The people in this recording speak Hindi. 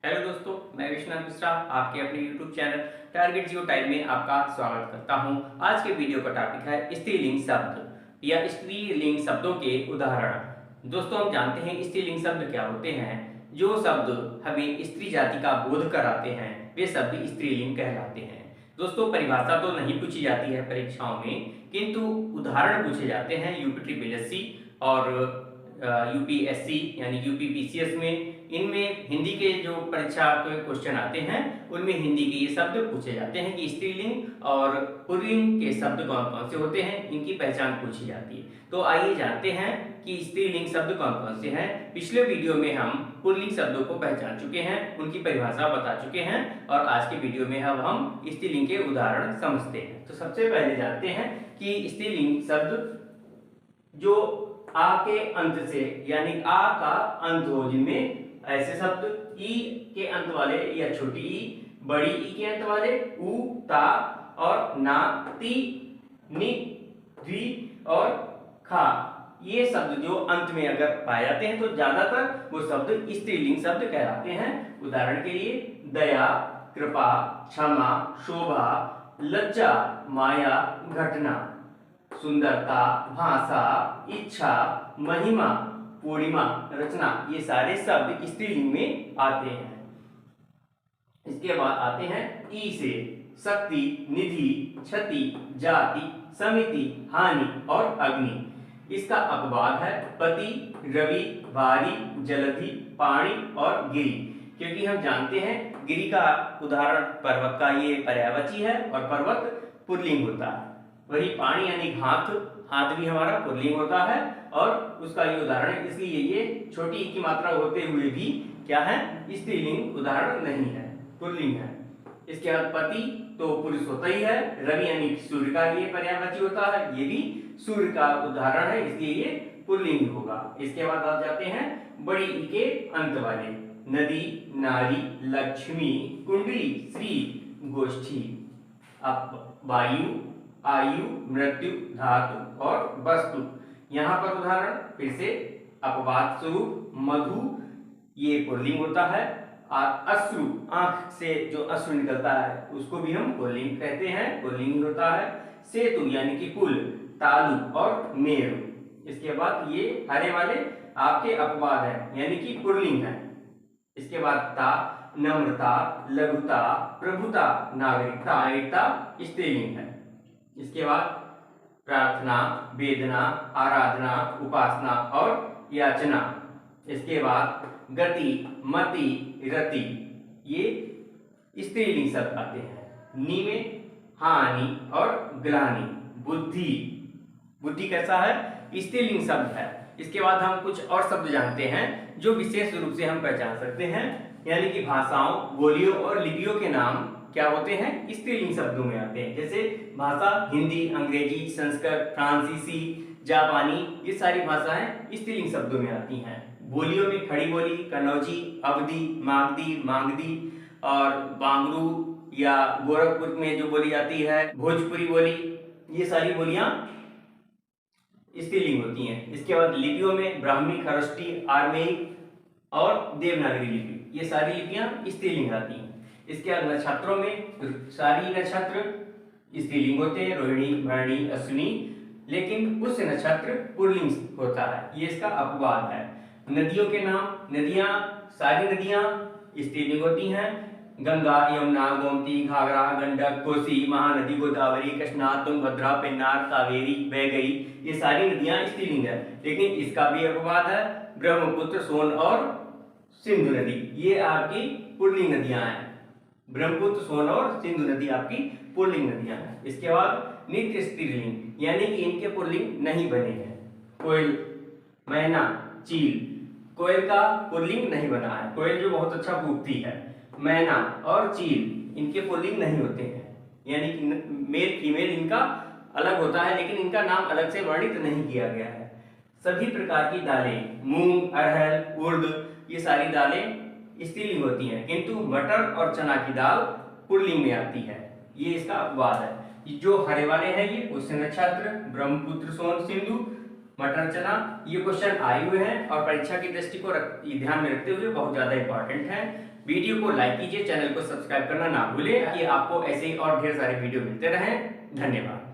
हेलो दोस्तों, मैं विश्वनाथ मिश्रा आपके अपने YouTube चैनल टारगेट जियो टाइम में आपका स्वागत करता हूं। आज के वीडियो का टॉपिक है स्त्रीलिंग शब्द या स्त्रीलिंग शब्दों के उदाहरण। दोस्तों, हम जानते हैं स्त्रीलिंग शब्द क्या होते हैं। जो शब्द हमें स्त्री जाति का बोध कराते हैं वे शब्द स्त्रीलिंग कहलाते हैं। दोस्तों, परिभाषा तो नहीं पूछी जाती है परीक्षाओं में, किंतु उदाहरण पूछे जाते हैं यूपी और यूपीएससी यानी यूपीपीसीएस में। इनमें हिंदी के जो परीक्षा के क्वेश्चन आते हैं उनमें हिंदी के ये शब्द पूछे जाते हैं कि स्त्रीलिंग और पुल्लिंग के शब्द कौन कौन से होते हैं, इनकी पहचान पूछी जाती है। तो आइए जानते हैं कि स्त्रीलिंग शब्द कौन कौन से हैं। पिछले वीडियो में हम पुल्लिंग शब्दों को पहचान चुके हैं, उनकी परिभाषा बता चुके हैं और आज के वीडियो में अब हम स्त्रीलिंग के उदाहरण समझते हैं। तो सबसे पहले जानते हैं कि स्त्रीलिंग शब्द जो आ के अंत से यानी आ का अंत हो, जिनमें ऐसे शब्द ई के अंत वाले या छोटी ई, बड़ी ई के अंत वाले उ, ता और ना, ती, नि, द्वि और खा, ये शब्द जो अंत में अगर पाए जाते हैं तो ज्यादातर वो शब्द स्त्रीलिंग शब्द कहलाते हैं। उदाहरण के लिए दया, कृपा, क्षमा, शोभा, लज्जा, माया, घटना, सुंदरता, भाषा, इच्छा, महिमा, पूर्णिमा, रचना, ये सारे शब्द स्त्रीलिंग में आते हैं। इसके बाद आते हैं ई से शक्ति, निधि, क्षति, जाति, समिति, हानि और अग्नि। इसका अपवाद है पति, रवि, भारी, जलधि, पाणी और गिरि, क्योंकि हम जानते हैं गिरि का उदाहरण पर्वत का ये पर्यायवाची है और पर्वत पुल्लिंग होता है। वही पानी यानी हाथ, हाथ भी हमारा पुल्लिंग होता है और उसका ये उदाहरण है, इसलिए ये छोटी ई की मात्रा होते हुए भी क्या है, स्त्रीलिंग उदाहरण नहीं है, पुल्लिंग है। इसके बाद पति तो पुरुष होता ही है, रवि यानी सूर्य का ये पर्यायवाची होता है, ये भी सूर्य का उदाहरण है, इसलिए ये पुल्लिंग होगा। इसके बाद आ जाते हैं बड़ी ई के अंत वाले नदी, नारी, लक्ष्मी, कुंडली, श्री, गोष्ठी, अब वायु, आयु, मृत्यु, धातु और वस्तु। यहां पर उदाहरण फिर से अपवाद स्वरूप मधु, ये पुल्लिंग होता है। अश्रु, आंख से जो अश्रु निकलता है उसको भी हम पुल्लिंग कहते हैं, पुल्लिंग होता है। सेतु यानी कि पुल, तालु और मेरु। इसके बाद ये हरे वाले आपके अपवाद है यानी कि पुल्लिंग है। इसके बाद ता, नम्रता, लघुता, प्रभुता, नागरिकता, स्त्रीलिंग है। इसके बाद प्रार्थना, वेदना, आराधना, उपासना और याचना। इसके बाद गति, मति, रति, ये स्त्रीलिंग शब्द आते हैं। नी में हानि और ग्लानि, बुद्धि, बुद्धि कैसा है, स्त्रीलिंग शब्द है। इसके बाद हम कुछ और शब्द जानते हैं जो विशेष रूप से हम पहचान सकते हैं, यानी कि भाषाओं, बोलियों और लिपियों के नाम क्या होते हैं, स्त्रीलिंग शब्दों में आते हैं। जैसे भाषा हिंदी, अंग्रेजी, संस्कृत, फ्रांसीसी, जापानी, ये सारी भाषाएं स्त्रीलिंग शब्दों में आती हैं। बोलियों में खड़ी बोली, कनौजी, अवधी, मागधी, मागधी और बांगरू या गोरखपुर में जो बोली जाती है भोजपुरी बोली, ये सारी बोलियां स्त्रीलिंग होती हैं। इसके बाद लिपियों में ब्राह्मी, खरष्टी, आर्मेयिक और देवनागरी लिपि, ये सारी लिपियां स्त्रीलिंग आती हैं। इसके बाद नक्षत्रों में सारी नक्षत्र स्त्रीलिंग होते हैं, रोहिणी, भरणी, अश्विनी, लेकिन पुष्य नक्षत्र पुल्लिंग होता है, ये इसका अपवाद है। नदियों के नाम, नदियां, सारी नदियां स्त्रीलिंग होती हैं। गंगा, यमुना, गोमती, घाघरा, गंडक, कोसी, महानदी, गोदावरी, कृष्णा, तुंगभद्रा, पेन्नार, कावेरी, वैगई, ये सारी नदियां स्त्रीलिंग है। लेकिन इसका भी अपवाद है ब्रह्मपुत्र, सोन और सिंधु नदी, ये आपकी पुल्लिंग नदियां हैं। ब्रह्मपुत्र, सोन और सिंधु नदी आपकी पुल्लिंग नदियां हैं। इसके बाद नित्य स्त्रीलिंग यानी कि इनके पुल्लिंग नहीं बने हैं। कोयल, मैना, चील, कोयल का पुल्लिंग नहीं बना है, कोयल जो बहुत अच्छा कूकती है। मैना और चील, इनके पुल्लिंग नहीं होते हैं, यानी कि मेल फीमेल इनका अलग होता है, लेकिन इनका नाम अलग से वर्णित नहीं किया गया है। सभी प्रकार की दालें, मूंग, अरहर, उर्द, ये सारी दालें स्त्रीलिंग होती हैं, किंतु मटर और चना की दाल पुल्लिंग में आती है, ये इसका अपवाद है। जो हरे वाले हैं ये पुष्य नक्षत्र, ब्रह्मपुत्र, सोन, सिंधु, मटर, चना, ये क्वेश्चन आए हुए हैं और परीक्षा की दृष्टि को ध्यान में रखते हुए बहुत ज्यादा इंपॉर्टेंट है। वीडियो को लाइक कीजिए, चैनल को सब्सक्राइब करना ना भूलें कि आपको ऐसे ही और ढेर सारे वीडियो मिलते रहें। धन्यवाद।